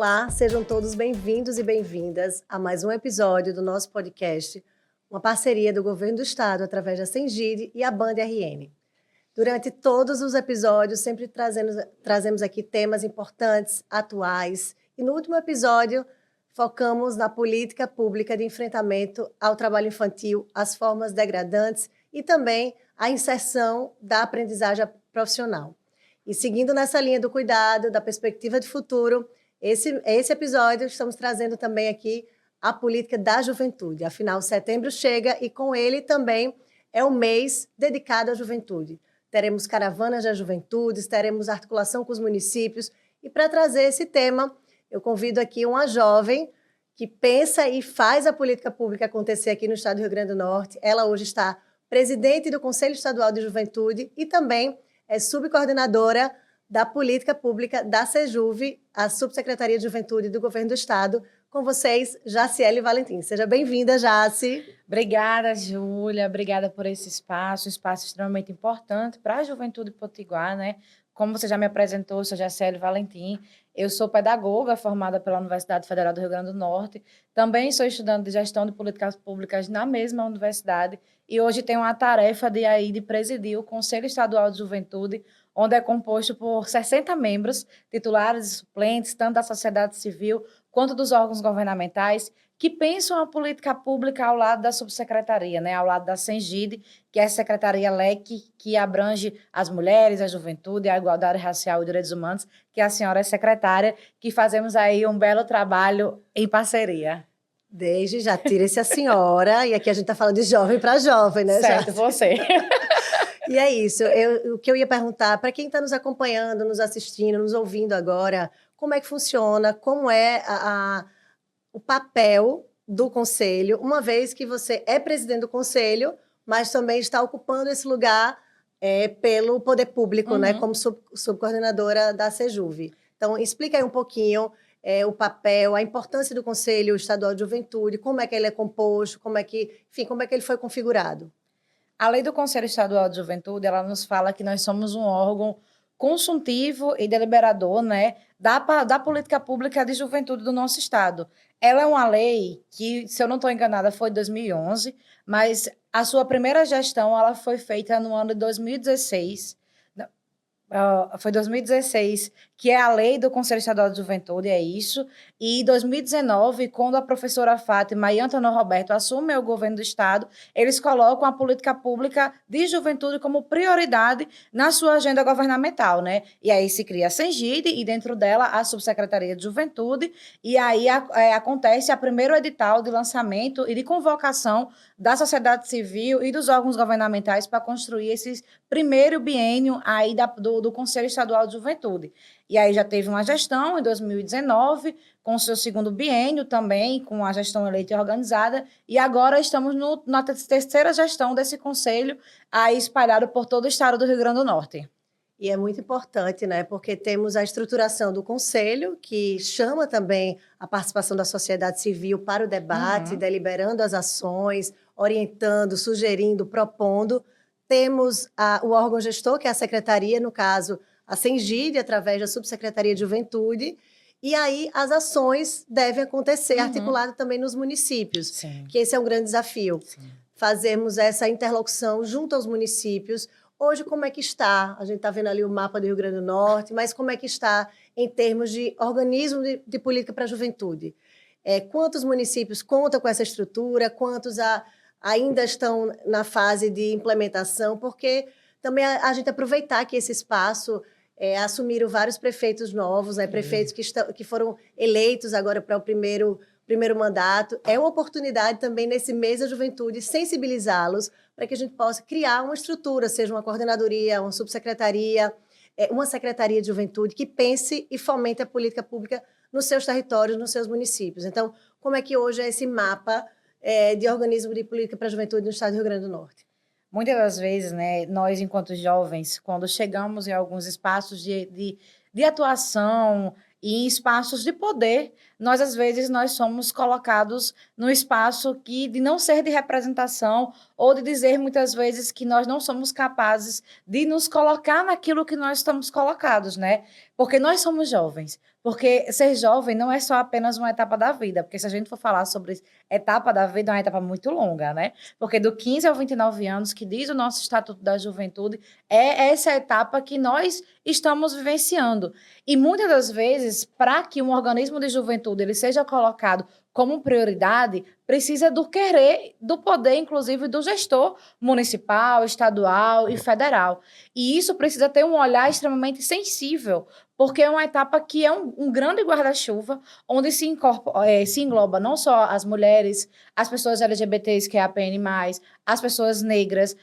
Olá, sejam todos bem-vindos e bem-vindas a mais um episódio do nosso podcast, uma parceria do Governo do Estado através da Sengide e a Band RN. Durante todos os episódios, sempre trazemos aqui temas importantes, atuais, e no último episódio focamos na política pública de enfrentamento ao trabalho infantil, as formas degradantes e também a inserção da aprendizagem profissional. E seguindo nessa linha do cuidado, da perspectiva de futuro, esse episódio estamos trazendo também aqui a política da juventude. Afinal, setembro chega e com ele também é o mês dedicado à juventude. Teremos caravanas da juventude, teremos articulação com os municípios. E para trazer esse tema, eu convido aqui uma jovem que pensa e faz a política pública acontecer aqui no estado do Rio Grande do Norte. Ela hoje está presidente do Conselho Estadual de Juventude e também é subcoordenadora da política pública da SEJUV, a Subsecretaria de Juventude do Governo do Estado. Com vocês, Jaciele Valentim. Seja bem-vinda, Jaci. Obrigada, Júlia. Obrigada por esse espaço, um espaço extremamente importante para a juventude potiguar, né? Como você já me apresentou, eu sou Jaciele Valentim. Eu sou pedagoga formada pela Universidade Federal do Rio Grande do Norte. Também sou estudante de gestão de políticas públicas na mesma universidade e hoje tenho a tarefa de presidir o Conselho Estadual de Juventude, onde é composto por 60 membros, titulares e suplentes, tanto da sociedade civil quanto dos órgãos governamentais, que pensam a política pública ao lado da subsecretaria, né, ao lado da Sengide, que é a secretaria LEC, que abrange as mulheres, a juventude, a igualdade racial e direitos humanos, que a senhora é secretária, que fazemos aí um belo trabalho em parceria. Desde já, tira-se a senhora, e aqui a gente está falando de jovem para jovem, né? Certo, você. E é isso, o que eu ia perguntar, para quem está nos acompanhando, nos assistindo, nos ouvindo agora, como é que funciona, como é o papel do Conselho, uma vez que você é presidente do Conselho, mas também está ocupando esse lugar pelo poder público, né, como subcoordenadora da SEJUV. Então, explica aí um pouquinho o papel, a importância do Conselho Estadual de Juventude, como é que ele é composto, como é que ele foi configurado. A lei do Conselho Estadual de Juventude, ela nos fala que nós somos um órgão consultivo e deliberador, né, da política pública de juventude do nosso estado. Ela é uma lei que, se eu não estou enganada, foi de 2011, mas a sua primeira gestão ela foi feita no ano de 2016. Foi 2016, que é a lei do Conselho Estadual de Juventude, é isso. E em 2019, quando a professora Fátima e Antônio Roberto assumem o governo do Estado, eles colocam a política pública de juventude como prioridade na sua agenda governamental, né? E aí se cria a Sengide e dentro dela a Subsecretaria de Juventude, e aí acontece a primeiro edital de lançamento e de convocação da sociedade civil e dos órgãos governamentais para construir esse primeiro biênio aí do Conselho Estadual de Juventude. E aí já teve uma gestão em 2019, com o seu segundo biênio também, com a gestão eleita e organizada, e agora estamos na terceira gestão desse conselho, aí espalhado por todo o estado do Rio Grande do Norte. E é muito importante, né? Porque temos a estruturação do conselho, que chama também a participação da sociedade civil para o debate, deliberando as ações, orientando, sugerindo, propondo. Temos o órgão gestor, que é a secretaria, no caso, a Sengide, através da Subsecretaria de Juventude, e aí as ações devem acontecer articuladas também nos municípios, Sim. Que esse é um grande desafio. Sim. Fazermos essa interlocução junto aos municípios. Hoje, como é que está? A gente está vendo ali o mapa do Rio Grande do Norte, mas como é que está em termos de organismo de política para a juventude? Quantos municípios contam com essa estrutura? Quantos ainda estão na fase de implementação? Porque também a gente aproveitar que esse espaço assumiram vários prefeitos novos, né? Prefeitos que foram eleitos agora para o primeiro mandato. É uma oportunidade também, nesse mês da juventude, sensibilizá-los para que a gente possa criar uma estrutura, seja uma coordenadoria, uma subsecretaria, uma secretaria de juventude que pense e fomente a política pública nos seus territórios, nos seus municípios. Então, como é que hoje é esse mapa de organismo de política para a juventude no estado do Rio Grande do Norte? Muitas das vezes, né, nós, enquanto jovens, quando chegamos em alguns espaços de atuação e em espaços de poder, nós às vezes nós somos colocados no espaço de não ser de representação ou de dizer muitas vezes que nós não somos capazes de nos colocar naquilo que nós estamos colocados, né? Porque nós somos jovens. Porque ser jovem não é só apenas uma etapa da vida, porque se a gente for falar sobre etapa da vida, é uma etapa muito longa, né? Porque do 15 ao 29 anos, que diz o nosso Estatuto da Juventude, é essa etapa que nós estamos vivenciando. E muitas das vezes, para que um organismo de juventude ele seja colocado como prioridade, precisa do querer, do poder, inclusive, do gestor municipal, estadual e federal. E isso precisa ter um olhar extremamente sensível, porque é uma etapa que é um grande guarda-chuva, onde se engloba não só as mulheres, as pessoas LGBTs, que é a PN+, as pessoas negras,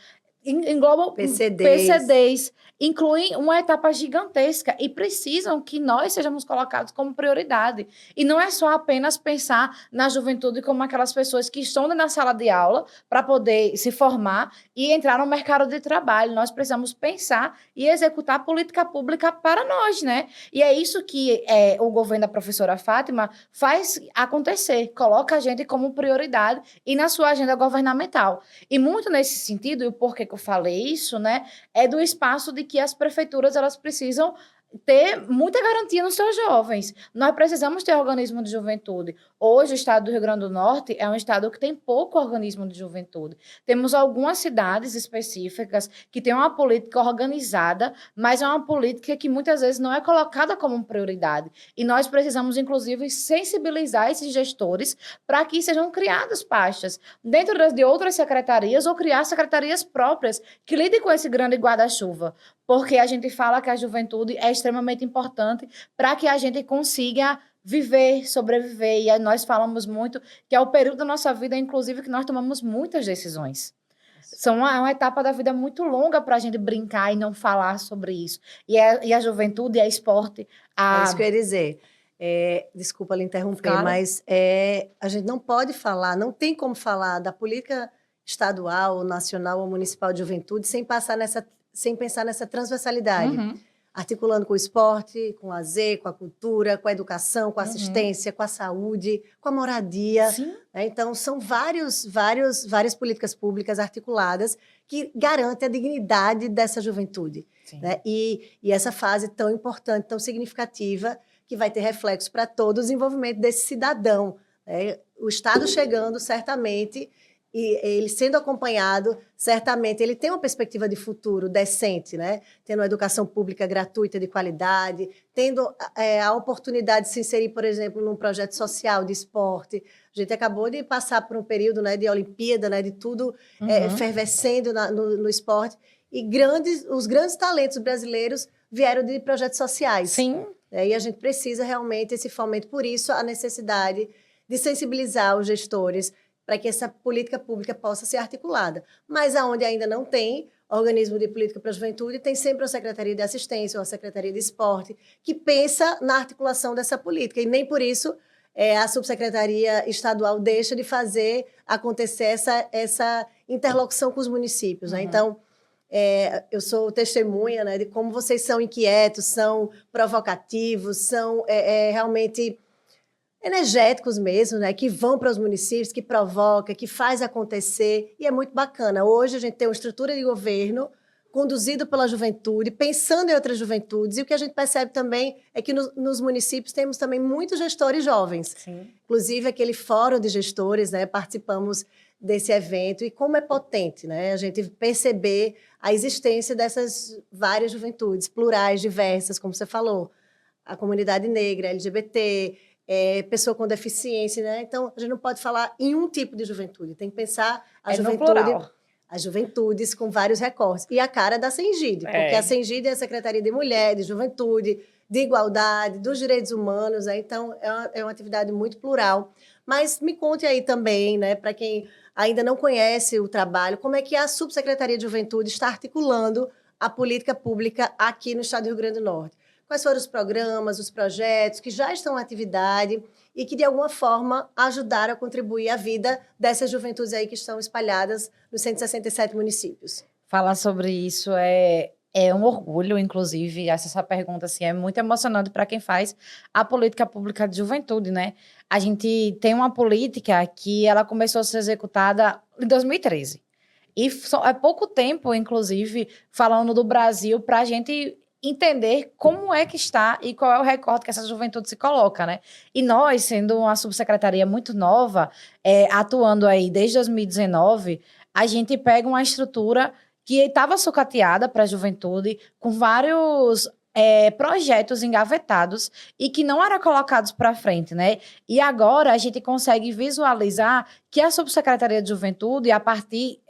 englobam PCDs, incluem uma etapa gigantesca e precisam que nós sejamos colocados como prioridade. E não é só apenas pensar na juventude como aquelas pessoas que estão na sala de aula para poder se formar e entrar no mercado de trabalho. Nós precisamos pensar e executar política pública para nós, né? E é isso que o governo da professora Fátima faz acontecer, coloca a gente como prioridade e na sua agenda governamental. E muito nesse sentido, e o porquê que eu falei isso, né, é do espaço de que as prefeituras elas precisam ter muita garantia nos seus jovens. Nós precisamos ter organismo de juventude. Hoje, o estado do Rio Grande do Norte é um estado que tem pouco organismo de juventude. Temos algumas cidades específicas que têm uma política organizada, mas é uma política que muitas vezes não é colocada como prioridade. E nós precisamos, inclusive, sensibilizar esses gestores para que sejam criadas pastas dentro de outras secretarias ou criar secretarias próprias que lidem com esse grande guarda-chuva. Porque a gente fala que a juventude é extremamente importante para que a gente consiga viver, sobreviver. E nós falamos muito que é o período da nossa vida, inclusive, que nós tomamos muitas decisões. São uma etapa da vida muito longa para a gente brincar e não falar sobre isso. E a juventude, é esporte. É isso que eu ia dizer. Desculpa lhe interromper, Claro. mas a gente não pode falar, não tem como falar da política estadual, nacional ou municipal de juventude sem pensar nessa transversalidade. Uhum. Articulando com o esporte, com o lazer, com a cultura, com a educação, com a assistência, com a saúde, com a moradia. Sim. Né? Então, são várias políticas públicas articuladas que garantem a dignidade dessa juventude. Né? E essa fase tão importante, tão significativa, que vai ter reflexo para todo o desenvolvimento desse cidadão. Né? O Estado chegando, certamente, e ele sendo acompanhado, certamente, ele tem uma perspectiva de futuro decente, né? Tendo uma educação pública gratuita de qualidade, tendo a oportunidade de se inserir, por exemplo, num projeto social de esporte. A gente acabou de passar por um período, né, de Olimpíada, né, de tudo efervescendo no esporte, e os grandes talentos brasileiros vieram de projetos sociais. Sim. E a gente precisa realmente esse fomento, por isso a necessidade de sensibilizar os gestores para que essa política pública possa ser articulada. Mas aonde ainda não tem organismo de política para a juventude, tem sempre a Secretaria de Assistência ou a Secretaria de Esporte, que pensa na articulação dessa política. E nem por isso a Subsecretaria Estadual deixa de fazer acontecer essa interlocução com os municípios. Né? Então, eu sou testemunha, né, de como vocês são inquietos, são provocativos, são realmente energéticos mesmo, né, que vão para os municípios, que provoca, que faz acontecer, e é muito bacana. Hoje a gente tem uma estrutura de governo conduzido pela juventude, pensando em outras juventudes, e o que a gente percebe também é que nos municípios temos também muitos gestores jovens. Sim. Inclusive aquele fórum de gestores, né, participamos desse evento, e como é potente, né, a gente perceber a existência dessas várias juventudes, plurais, diversas, como você falou, a comunidade negra, LGBT, pessoa com deficiência, né? Então, a gente não pode falar em um tipo de juventude, tem que pensar a juventude, as juventudes com vários recortes. E a cara da Sengide, porque a Sengide é a Secretaria de Mulher, de Juventude, de Igualdade, dos Direitos Humanos, né? Então, é uma atividade muito plural. Mas me conte aí também, né, para quem ainda não conhece o trabalho, como é que a Subsecretaria de Juventude está articulando a política pública aqui no estado do Rio Grande do Norte. Quais foram os programas, os projetos que já estão em atividade e que, de alguma forma, ajudaram a contribuir à vida dessas juventudes aí que estão espalhadas nos 167 municípios? Falar sobre isso é É um orgulho, inclusive, essa pergunta assim, é muito emocionante para quem faz a política pública de juventude, né? A gente tem uma política que ela começou a ser executada em 2013. E é pouco tempo, inclusive, falando do Brasil, para a gente entender como é que está e qual é o recorte que essa juventude se coloca, né? E nós, sendo uma subsecretaria muito nova, atuando aí desde 2019, a gente pega uma estrutura que estava sucateada para a juventude, com vários projetos engavetados e que não eram colocados para frente, né? E agora a gente consegue visualizar que a Subsecretaria de Juventude, a partir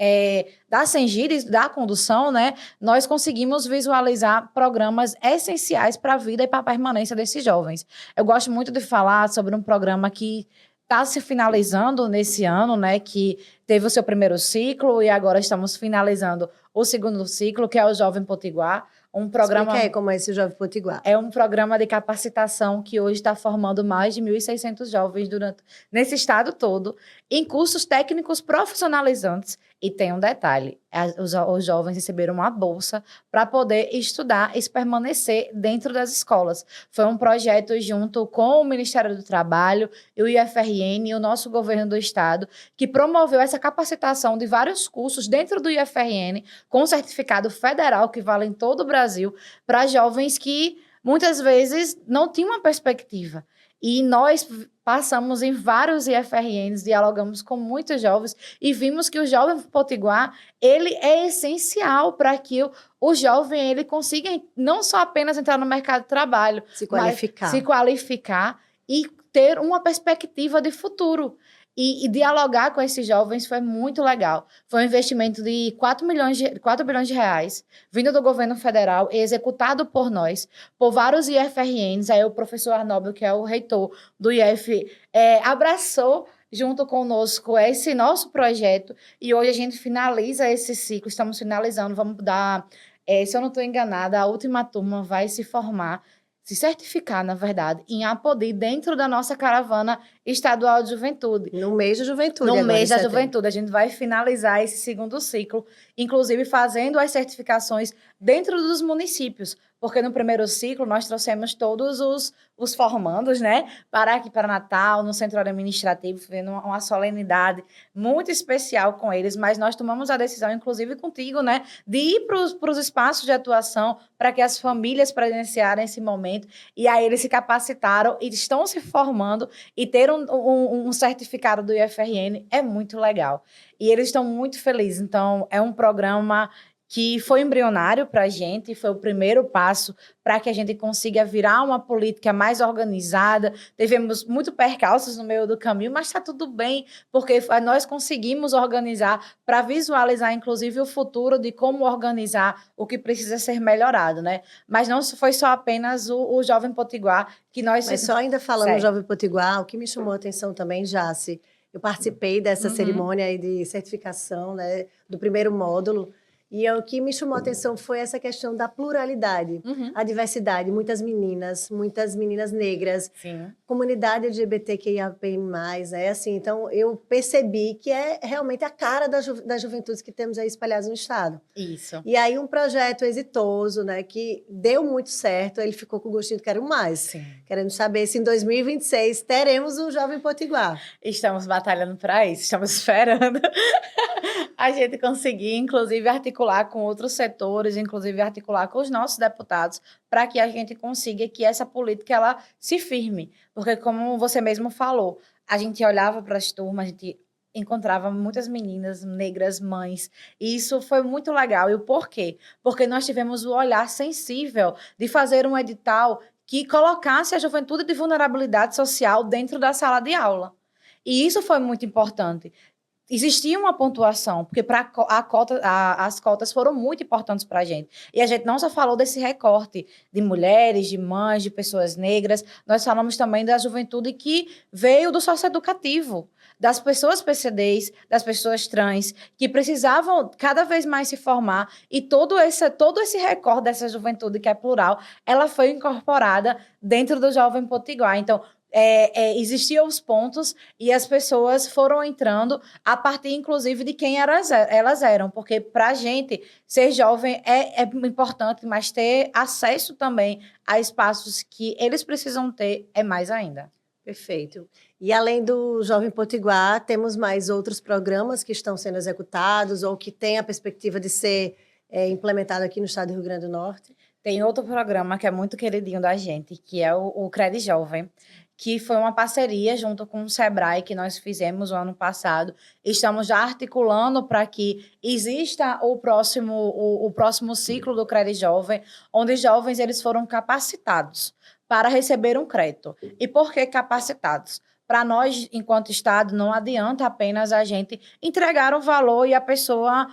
da Sengires, da condução, né, nós conseguimos visualizar programas essenciais para a vida e para a permanência desses jovens. Eu gosto muito de falar sobre um programa que está se finalizando nesse ano, né, que teve o seu primeiro ciclo e agora estamos finalizando o segundo ciclo, que é o Jovem Potiguar, um programa... Explica aí como é esse Jovem Potiguar. É um programa de capacitação que hoje está formando mais de 1.600 jovens nesse estado todo, em cursos técnicos profissionalizantes. E tem um detalhe, os jovens receberam uma bolsa para poder estudar e permanecer dentro das escolas. Foi um projeto junto com o Ministério do Trabalho, o IFRN e o nosso governo do estado, que promoveu essa capacitação de vários cursos dentro do IFRN, com certificado federal que vale em todo o Brasil, para jovens que muitas vezes não tinham uma perspectiva. E nós passamos em vários IFRNs, dialogamos com muitos jovens e vimos que o Jovem Potiguar, ele é essencial para que o jovem ele consiga não só apenas entrar no mercado de trabalho, se qualificar. Mas se qualificar e ter uma perspectiva de futuro. E dialogar com esses jovens foi muito legal. Foi um investimento de 4 bilhões de reais, vindo do governo federal e executado por nós, por vários IFRNs. Aí o professor Arnóbio, que é o reitor do IF, abraçou junto conosco esse nosso projeto. E hoje a gente finaliza esse ciclo, estamos finalizando, vamos dar... se eu não estou enganada, a última turma vai se formar, se certificar, na verdade, em Apodi, dentro da nossa caravana estadual de juventude. No mês da juventude. No mês da juventude. A gente vai finalizar esse segundo ciclo, inclusive fazendo as certificações dentro dos municípios, porque no primeiro ciclo nós trouxemos todos os formandos, né, para aqui para Natal, no centro administrativo, fazendo uma solenidade muito especial com eles, mas nós tomamos a decisão, inclusive contigo, né, de ir para os espaços de atuação para que as famílias presenciarem esse momento, e aí eles se capacitaram e estão se formando e ter um certificado do IFRN é muito legal. E eles estão muito felizes. Então, é um programa que foi embrionário para a gente, foi o primeiro passo para que a gente consiga virar uma política mais organizada. Tivemos muito percalços no meio do caminho, mas está tudo bem, porque nós conseguimos organizar para visualizar, inclusive, o futuro de como organizar o que precisa ser melhorado, né? Mas não foi só apenas o Jovem Potiguar que nós... Mas só ainda falando do Jovem Potiguar, o que me chamou a atenção também, Jace, eu participei dessa cerimônia aí de certificação, né, do primeiro módulo. E o que me chamou a atenção foi essa questão da pluralidade, a diversidade. Muitas meninas negras, Sim. Comunidade LGBTQIAP+, né? Assim, então, eu percebi que é realmente a cara das juventudes que temos aí espalhadas no estado. Isso. E aí, um projeto exitoso, né, que deu muito certo, ele ficou com o gostinho de quero mais. Sim. Querendo saber se em 2026 teremos o Jovem Potiguar. Estamos batalhando para isso, estamos esperando a gente conseguir, inclusive, articular com outros setores, inclusive articular com os nossos deputados, para que a gente consiga que essa política ela se firme. Porque, como você mesmo falou, a gente olhava para as turmas, a gente encontrava muitas meninas negras, mães, e isso foi muito legal. E o porquê? Porque nós tivemos o olhar sensível de fazer um edital que colocasse a juventude de vulnerabilidade social dentro da sala de aula. E isso foi muito importante. Existia uma pontuação, porque as cotas foram muito importantes para a gente. E a gente não só falou desse recorte de mulheres, de mães, de pessoas negras, nós falamos também da juventude que veio do socioeducativo, das pessoas PCDs, das pessoas trans, que precisavam cada vez mais se formar, e todo esse recorte dessa juventude que é plural, ela foi incorporada dentro do Jovem Potiguar. Então, existiam os pontos e as pessoas foram entrando a partir, inclusive, de quem elas eram. Porque, para a gente, ser jovem é importante, mas ter acesso também a espaços que eles precisam ter é mais ainda. Perfeito. E além do Jovem Potiguar, temos mais outros programas que estão sendo executados ou que têm a perspectiva de ser implementado aqui no estado do Rio Grande do Norte? Tem outro programa que é muito queridinho da gente, que é o Cred Jovem, que foi uma parceria junto com o Sebrae que nós fizemos o ano passado. Estamos já articulando para que exista o próximo ciclo do Cred Jovem, onde os jovens eles foram capacitados para receber um crédito. E por que capacitados? Para nós, enquanto Estado, não adianta apenas a gente entregar um valor e a pessoa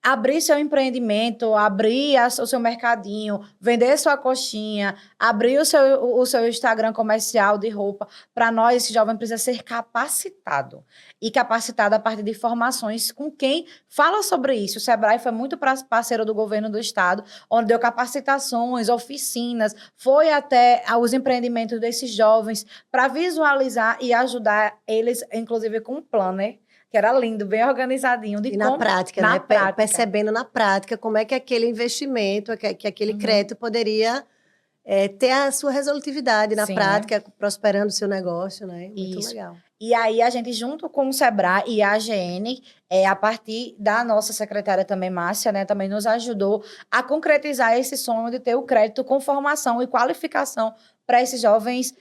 abrir seu empreendimento, abrir o seu mercadinho, vender sua coxinha, abrir o seu Instagram comercial de roupa. Para nós, esse jovem precisa ser capacitado. E capacitado a partir de formações com quem fala sobre isso. O Sebrae foi muito parceiro do governo do estado, onde deu capacitações, oficinas, foi até os empreendimentos desses jovens para visualizar e ajudar eles, inclusive com um planner, que era lindo, bem organizadinho. E na prática, na né? prática. Percebendo na prática como é que aquele investimento, que aquele crédito poderia ter a sua resolutividade na prática, prosperando o seu negócio, né? Muito legal. E aí, a gente, junto com o Sebrae e a AGN, a partir da nossa secretária também, Márcia, né, também nos ajudou a concretizar esse sonho de ter o crédito com formação e qualificação para esses jovens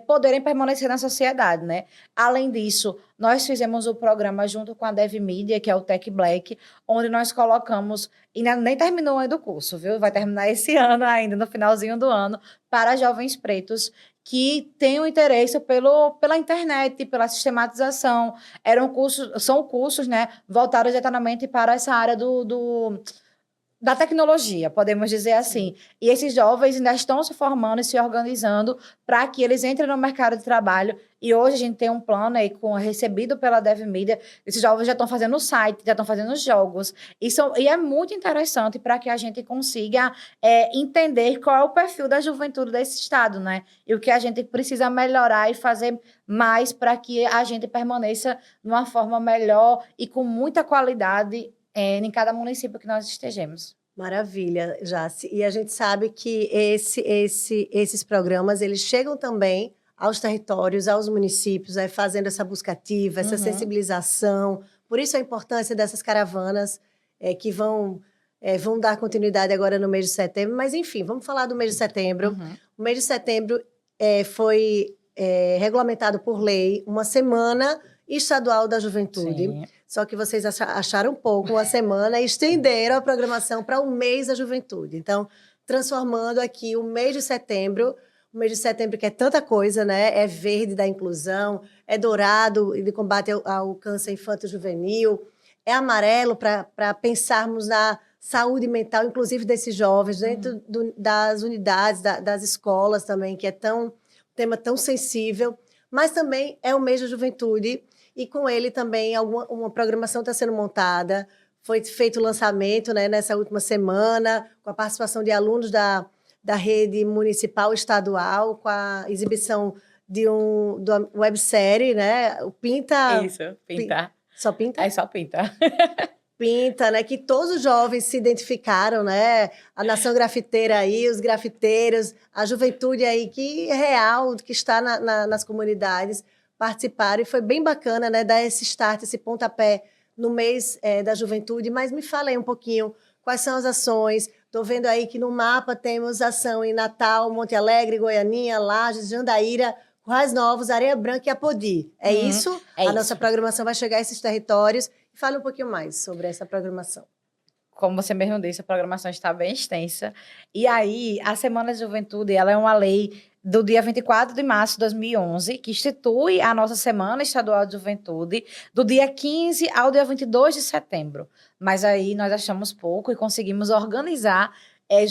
poderem permanecer na sociedade, né? Além disso, nós fizemos o programa junto com a Dev Media, que é o Tech Black, onde nós colocamos, e nem terminou ainda o curso, viu? Vai terminar esse ano ainda, no finalzinho do ano, para jovens pretos que tenham interesse pela internet, pela sistematização. São cursos, né, voltados diretamente para essa área da tecnologia, podemos dizer assim. E esses jovens ainda estão se formando e se organizando para que eles entrem no mercado de trabalho. E hoje a gente tem um plano aí recebido pela Dev Media. Esses jovens já estão fazendo site, já estão fazendo jogos. E é muito interessante para que a gente consiga entender qual é o perfil da juventude desse estado, né? E o que a gente precisa melhorar e fazer mais para que a gente permaneça de uma forma melhor e com muita qualidade em cada município que nós estejamos. Maravilha, Jaci. E a gente sabe que esses programas, eles chegam também aos territórios, aos municípios, fazendo essa busca ativa, essa sensibilização. Por isso a importância dessas caravanas que vão dar continuidade agora no mês de setembro. Mas, enfim, vamos falar do mês de setembro. O mês de setembro foi regulamentado por lei uma semana estadual da juventude. Sim. Só que vocês acharam pouco uma semana e estenderam a programação para o mês da juventude. Então, transformando aqui o mês de setembro que é tanta coisa, né? É verde da inclusão, é dourado de combate ao câncer infanto-juvenil, é amarelo para pensarmos na saúde mental, inclusive desses jovens, dentro das unidades, das escolas também, que é um tema tão sensível, mas também é o mês da juventude. E com ele também uma programação está sendo montada. Foi feito o lançamento, né, nessa última semana, com a participação de alunos da rede municipal estadual, com a exibição de uma websérie, né? O Pinta... Isso, Pinta. Só Pinta? É só Pinta. Pinta, né? Que todos os jovens se identificaram, né? A nação grafiteira aí, os grafiteiros, a juventude aí que é real, que está nas comunidades, participaram, e foi bem bacana, né, dar esse start, esse pontapé no mês da juventude. Mas me fala aí um pouquinho, quais são as ações? Estou vendo aí que no mapa temos ação em Natal, Monte Alegre, Goianinha, Lages, Jandaíra, Currais Novos, Areia Branca e Apodi. É isso? Nossa programação vai chegar a esses territórios. Fale um pouquinho mais sobre essa programação. Como você mesmo disse, a programação está bem extensa. E aí, a Semana de Juventude, ela é uma lei do dia 24 de março de 2011, que institui a nossa Semana Estadual de Juventude, do dia 15 ao dia 22 de setembro. Mas aí nós achamos pouco e conseguimos organizar,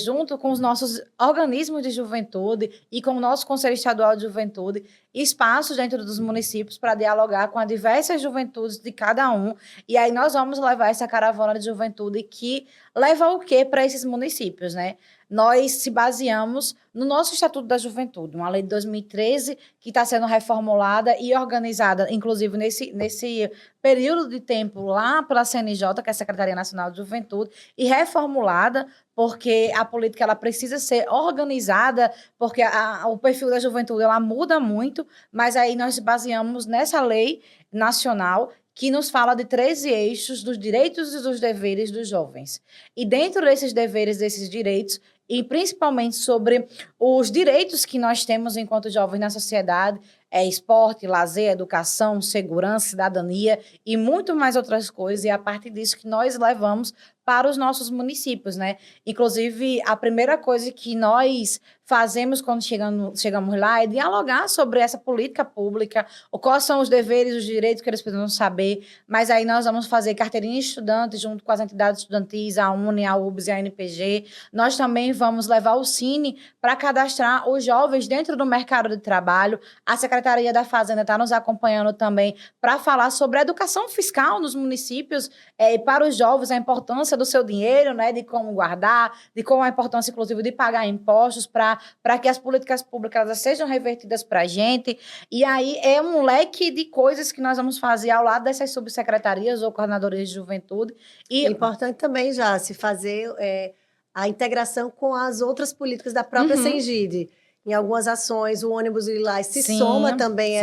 junto com os nossos organismos de juventude e com o nosso Conselho Estadual de Juventude, espaços dentro dos municípios para dialogar com as diversas juventudes de cada um. E aí nós vamos levar essa caravana de juventude que leva o quê para esses municípios, né? nós se baseamos no nosso Estatuto da Juventude, uma lei de 2013 que está sendo reformulada e organizada, inclusive nesse período de tempo lá pela CNJ, que é a Secretaria Nacional de Juventude, e reformulada porque a política ela precisa ser organizada, porque o perfil da juventude ela muda muito, mas aí nós baseamos nessa lei nacional que nos fala de 13 eixos dos direitos e dos deveres dos jovens. E dentro desses deveres, desses direitos, e principalmente sobre os direitos que nós temos enquanto jovens na sociedade, esporte, lazer, educação, segurança, cidadania e muito mais outras coisas, e é a partir disso que nós levamos para os nossos municípios, né? Inclusive, a primeira coisa que nós fazemos quando chegamos lá é dialogar sobre essa política pública, quais são os deveres, os direitos que eles precisam saber, mas aí nós vamos fazer carteirinha de estudante junto com as entidades estudantis, a UNE, a UBS e a NPG. Nós também vamos levar o Cine para cadastrar os jovens dentro do mercado de trabalho. A Secretaria da Fazenda está nos acompanhando também para falar sobre a educação fiscal nos municípios e para os jovens, a importância do seu dinheiro, né, de como guardar, de como a importância, inclusive, de pagar impostos para que as políticas públicas sejam revertidas para a gente. E aí é um leque de coisas que nós vamos fazer ao lado dessas subsecretarias ou coordenadorias de juventude. E é importante também já se fazer a integração com as outras políticas da própria Sengide. Em algumas ações, o ônibus Lilás se soma também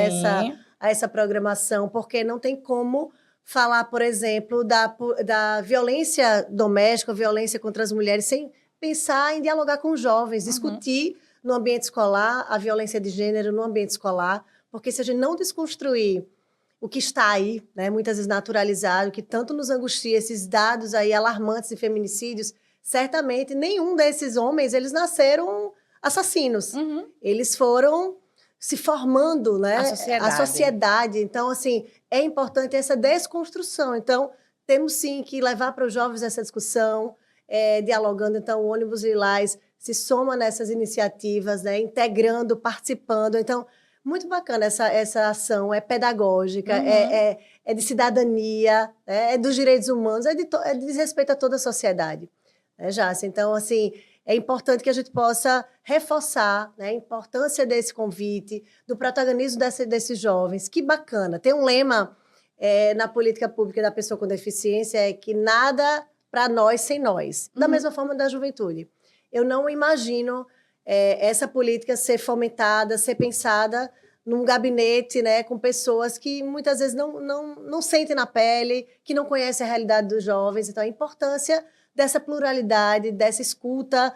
a essa programação, porque não tem como falar, por exemplo, da violência doméstica, violência contra as mulheres, sem pensar em dialogar com os jovens, discutir no ambiente escolar a violência de gênero no ambiente escolar, porque se a gente não desconstruir o que está aí, né, muitas vezes naturalizado, que tanto nos angustia, esses dados aí alarmantes de feminicídios, certamente nenhum desses homens, eles nasceram assassinos. Eles foram se formando, né? A sociedade. Então, assim, é importante essa desconstrução. Então, temos sim que levar para os jovens essa discussão, dialogando. Então, o ônibus Lilás se soma nessas iniciativas, né? Integrando, participando. Então, muito bacana essa ação, é pedagógica, é de cidadania, é dos direitos humanos, é de respeito a toda a sociedade. Jássica? Então, assim, é importante que a gente possa reforçar, né, a importância desse convite, do protagonismo desses jovens. Que bacana. Tem um lema na política pública da pessoa com deficiência, é que nada para nós sem nós. Da mesma forma da juventude. Eu não imagino essa política ser fomentada, ser pensada num gabinete, né, com pessoas que muitas vezes não sentem na pele, que não conhecem a realidade dos jovens. Então, a importância dessa pluralidade, dessa escuta,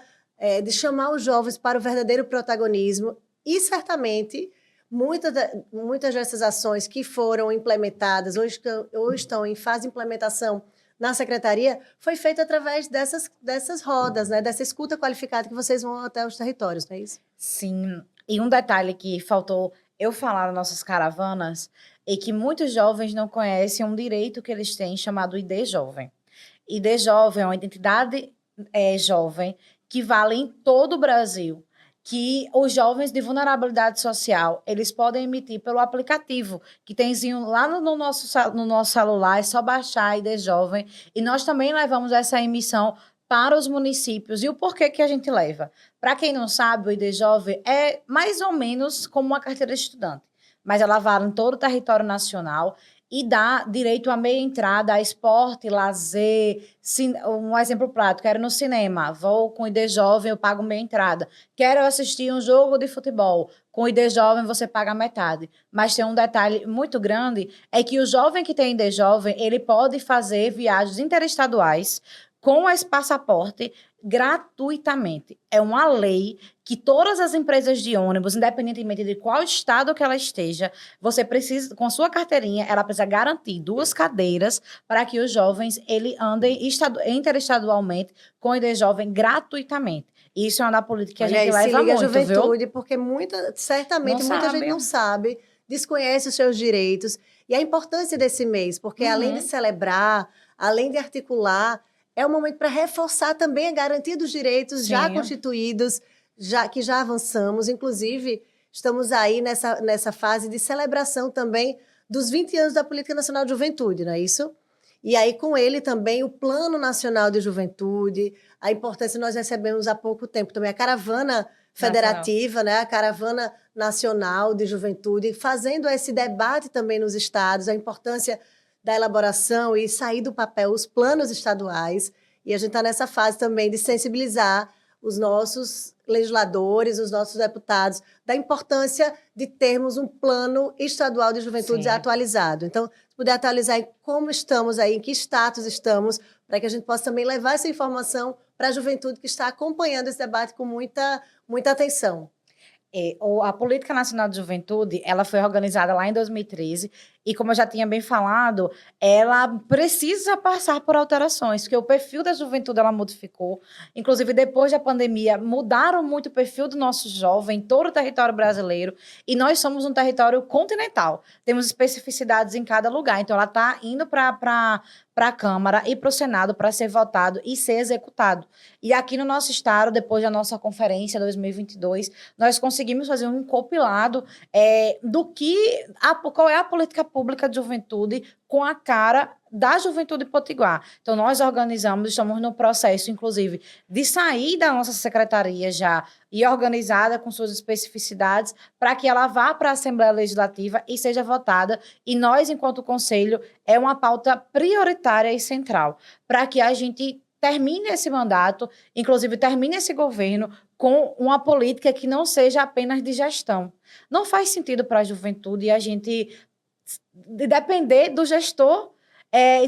de chamar os jovens para o verdadeiro protagonismo. E, certamente, muitas dessas ações que foram implementadas, hoje estão em fase de implementação na Secretaria, foi feita através dessas rodas, né? Dessa escuta qualificada que vocês vão até os territórios, não é isso? Sim. E um detalhe que faltou eu falar nas nossas caravanas é que muitos jovens não conhecem um direito que eles têm chamado ID Jovem. ID Jovem é uma identidade jovem que vale em todo o Brasil, que os jovens de vulnerabilidade social, eles podem emitir pelo aplicativo, que temzinho lá no nosso celular, é só baixar a ID Jovem, e nós também levamos essa emissão para os municípios. E o porquê que a gente leva? Para quem não sabe, o ID Jovem é mais ou menos como uma carteira de estudante, mas ela vale em todo o território nacional e dá direito a meia entrada a esporte, lazer, um exemplo prático, quero ir no cinema, vou com o ID Jovem, eu pago meia entrada. Quero assistir um jogo de futebol, com o ID Jovem você paga metade. Mas tem um detalhe muito grande, é que o jovem que tem ID Jovem, ele pode fazer viagens interestaduais com esse passaporte gratuitamente. É uma lei que todas as empresas de ônibus, independentemente de qual estado que ela esteja, você precisa, com a sua carteirinha, ela precisa garantir 2 cadeiras para que os jovens andem interestadualmente com o ID Jovem gratuitamente. Isso é uma política que a gente leva muito, a juventude, viu? Porque certamente muita gente não sabe, desconhece os seus direitos. E a importância desse mês, porque além de celebrar, além de articular, é um momento para reforçar também a garantia dos direitos já constituídos, que já avançamos. Inclusive, estamos aí nessa fase de celebração também dos 20 anos da Política Nacional de Juventude, não é isso? E aí, com ele também, o Plano Nacional de Juventude, a importância, nós recebemos há pouco tempo também a Caravana Federativa, né? A Caravana Nacional de Juventude, fazendo esse debate também nos estados, a importância da elaboração e sair do papel os planos estaduais. E a gente está nessa fase também de sensibilizar os nossos legisladores, os nossos deputados, da importância de termos um plano estadual de juventude atualizado. Então, se puder atualizar em como estamos aí, em que status estamos, para que a gente possa também levar essa informação para a juventude que está acompanhando esse debate com muita atenção. A Política Nacional de Juventude, ela foi organizada lá em 2013 e, como eu já tinha bem falado, ela precisa passar por alterações, porque o perfil da juventude ela modificou. Inclusive, depois da pandemia, mudaram muito o perfil do nosso jovem em todo o território brasileiro e nós somos um território continental. Temos especificidades em cada lugar. Então, ela está indo para a Câmara e para o Senado para ser votado e ser executado. E aqui no nosso estado, depois da nossa conferência 2022, nós conseguimos fazer um compilado qual é a política pública de juventude com a cara da Juventude Potiguar. Então, nós organizamos, estamos no processo, inclusive, de sair da nossa secretaria já e organizada com suas especificidades para que ela vá para a Assembleia Legislativa e seja votada. E nós, enquanto Conselho, é uma pauta prioritária e central para que a gente termine esse mandato, inclusive termine esse governo com uma política que não seja apenas de gestão. Não faz sentido para a juventude a gente depender do gestor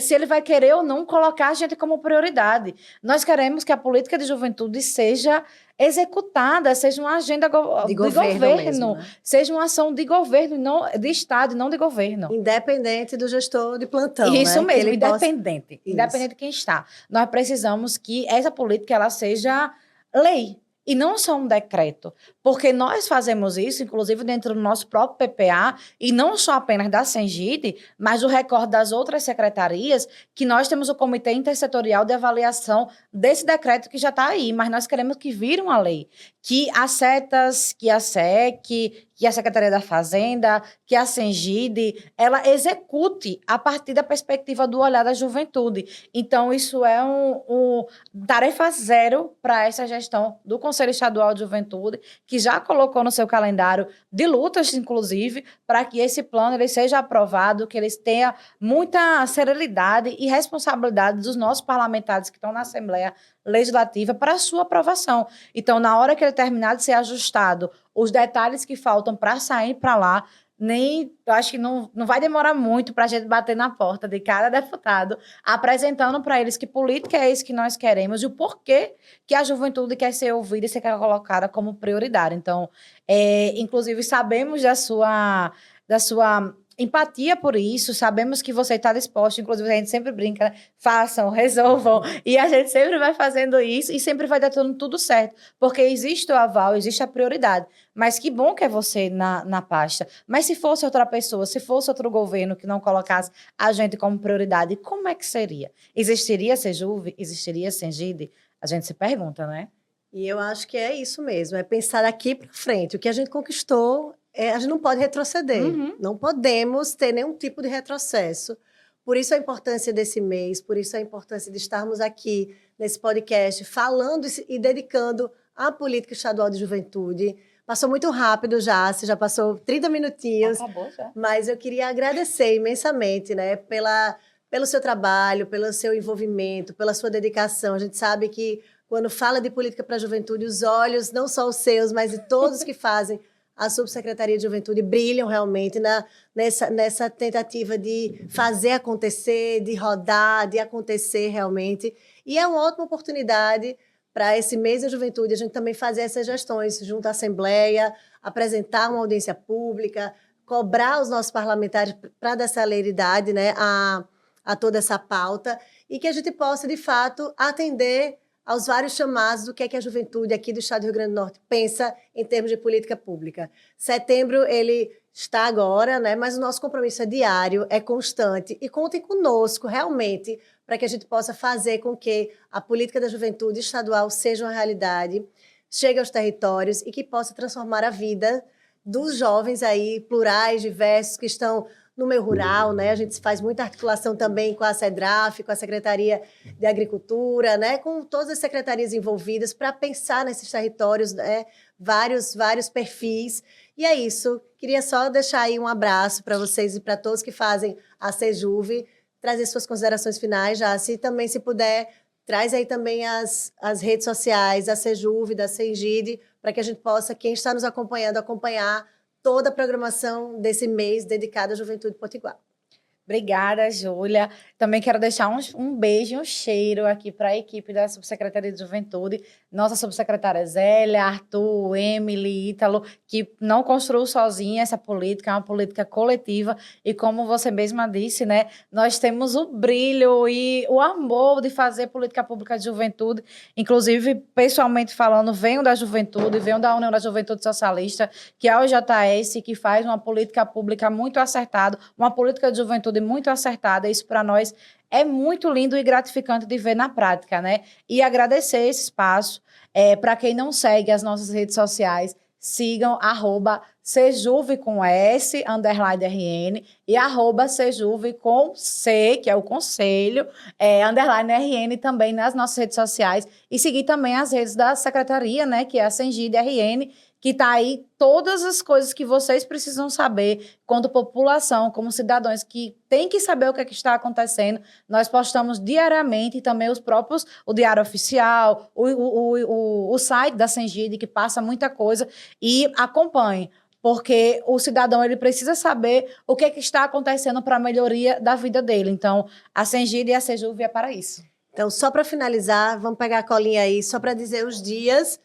se ele vai querer ou não colocar a gente como prioridade. Nós queremos que a política de juventude seja executada, seja uma agenda de governo mesmo, né? Seja uma ação de governo, não de Estado, não de governo. Independente do gestor de plantão, Isso né? mesmo, independente. Independente de quem está. Nós precisamos que essa política ela seja lei. E não só um decreto, porque nós fazemos isso, inclusive dentro do nosso próprio PPA, e não só apenas da Sengide, mas o recorde das outras secretarias, que nós temos o Comitê Intersetorial de Avaliação desse decreto que já está aí, mas nós queremos que vire uma lei, que a SETAS, que a SEC, que a Secretaria da Fazenda, que a Sengide, ela execute a partir da perspectiva do olhar da juventude. Então, isso é tarefa zero para essa gestão do Conselho Estadual de Juventude, que já colocou no seu calendário de lutas, inclusive, para que esse plano ele seja aprovado, que eles tenham muita serenidade e responsabilidade dos nossos parlamentares que estão na Assembleia Legislativa para a sua aprovação. Então, na hora que ele terminar de ser ajustado, os detalhes que faltam para sair para lá, eu acho que não vai demorar muito para a gente bater na porta de cada deputado, apresentando para eles que política é isso que nós queremos e o porquê que a juventude quer ser ouvida e ser colocada como prioridade. Então, inclusive, sabemos da sua empatia por isso, sabemos que você está disposto, inclusive a gente sempre brinca, né? Façam, resolvam, e a gente sempre vai fazendo isso e sempre vai dar tudo certo, porque existe o aval, existe a prioridade, mas que bom que é você na pasta, mas se fosse outra pessoa, se fosse outro governo que não colocasse a gente como prioridade, como é que seria? Existiria Sejuve? Existiria Sengide? A gente se pergunta, né? E eu acho que é isso mesmo, é pensar daqui para frente, o que a gente conquistou, a gente não pode retroceder, não podemos ter nenhum tipo de retrocesso. Por isso a importância desse mês, por isso a importância de estarmos aqui nesse podcast falando e dedicando à política estadual de juventude. Passou muito rápido já, você já passou 30 minutinhos. Acabou já. Mas eu queria agradecer imensamente, né, pelo seu trabalho, pelo seu envolvimento, pela sua dedicação. A gente sabe que quando fala de política para a juventude, os olhos, não só os seus, mas de todos que fazem a Subsecretaria de Juventude brilham realmente nessa tentativa de fazer acontecer, de rodar, de acontecer realmente. E é uma ótima oportunidade para esse mês da juventude a gente também fazer essas gestões junto à Assembleia, apresentar uma audiência pública, cobrar os nossos parlamentares para dar celeridade, né, a toda essa pauta e que a gente possa, de fato, atender aos vários chamados do que é que a juventude aqui do Estado do Rio Grande do Norte pensa em termos de política pública. Setembro, ele está agora, né? Mas o nosso compromisso é diário, é constante, e contem conosco, realmente, para que a gente possa fazer com que a política da juventude estadual seja uma realidade, chegue aos territórios e que possa transformar a vida dos jovens aí, plurais, diversos, que estão no meio rural, né? A gente faz muita articulação também com a SEDRAF, com a Secretaria de Agricultura, né? Com todas as secretarias envolvidas para pensar nesses territórios, né? Vários perfis. E é isso. Queria só deixar aí um abraço para vocês e para todos que fazem a Sejuve, trazer suas considerações finais, já. Se também, se puder, traz aí também as redes sociais da Sejuve, da Sengide, para que a gente possa, quem está nos acompanhando, acompanhar toda a programação desse mês dedicada à Juventude Potiguar. Obrigada, Júlia. Também quero deixar um beijo, um cheiro aqui para a equipe da Subsecretaria de Juventude, nossa subsecretária Zélia, Arthur, Emily, Ítalo, que não construiu sozinha essa política, é uma política coletiva, e como você mesma disse, né, nós temos o brilho e o amor de fazer política pública de juventude, inclusive, pessoalmente falando, venho da juventude, venho da União da Juventude Socialista, que é o JS, que faz uma política pública muito acertada, uma política de juventude muito acertada. Isso para nós é muito lindo e gratificante de ver na prática, né? E agradecer esse espaço. Para quem não segue as nossas redes sociais, sigam @Sejuve com S, _RN, e @Sejuve com C, que é o conselho, _RN também nas nossas redes sociais. E seguir também as redes da secretaria, né? Que é a Sengide RN, que está aí todas as coisas que vocês precisam saber, quanto população, como cidadãos que têm que saber o que está acontecendo. Nós postamos diariamente, e também o Diário Oficial, o site da Sengide, que passa muita coisa, e acompanhe, porque o cidadão ele precisa saber o que está acontecendo para a melhoria da vida dele. Então, a Sengide e a Sejuve é para isso. Então, só para finalizar, vamos pegar a colinha aí, só para dizer os dias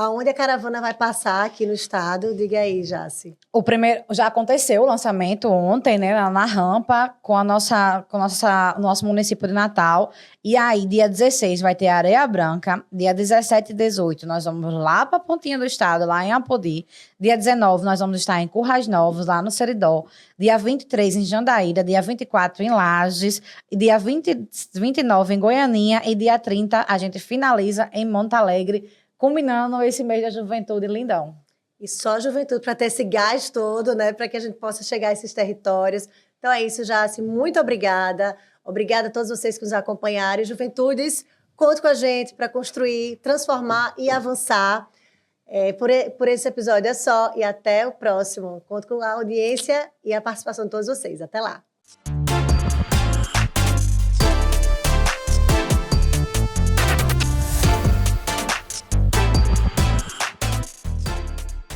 aonde a caravana vai passar aqui no estado. Diga aí, Jaci. O primeiro já aconteceu o lançamento ontem, né, na rampa, com o nosso município de Natal. E aí, dia 16 vai ter Areia Branca, dia 17 e 18 nós vamos lá para a Pontinha do Estado, lá em Apodi. Dia 19 nós vamos estar em Currais Novos, lá no Seridó. Dia 23 em Jandaíra, dia 24 em Lages, dia 29 em Goianinha e dia 30 a gente finaliza em Monte Alegre, culminando esse mês da juventude lindão. E só a juventude para ter esse gás todo, né? Para que a gente possa chegar a esses territórios. Então é isso, Jaci. Muito obrigada. Obrigada a todos vocês que nos acompanharam. Juventudes, conte com a gente para construir, transformar e avançar. Por esse episódio é só. E até o próximo. Conto com a audiência e a participação de todos vocês. Até lá.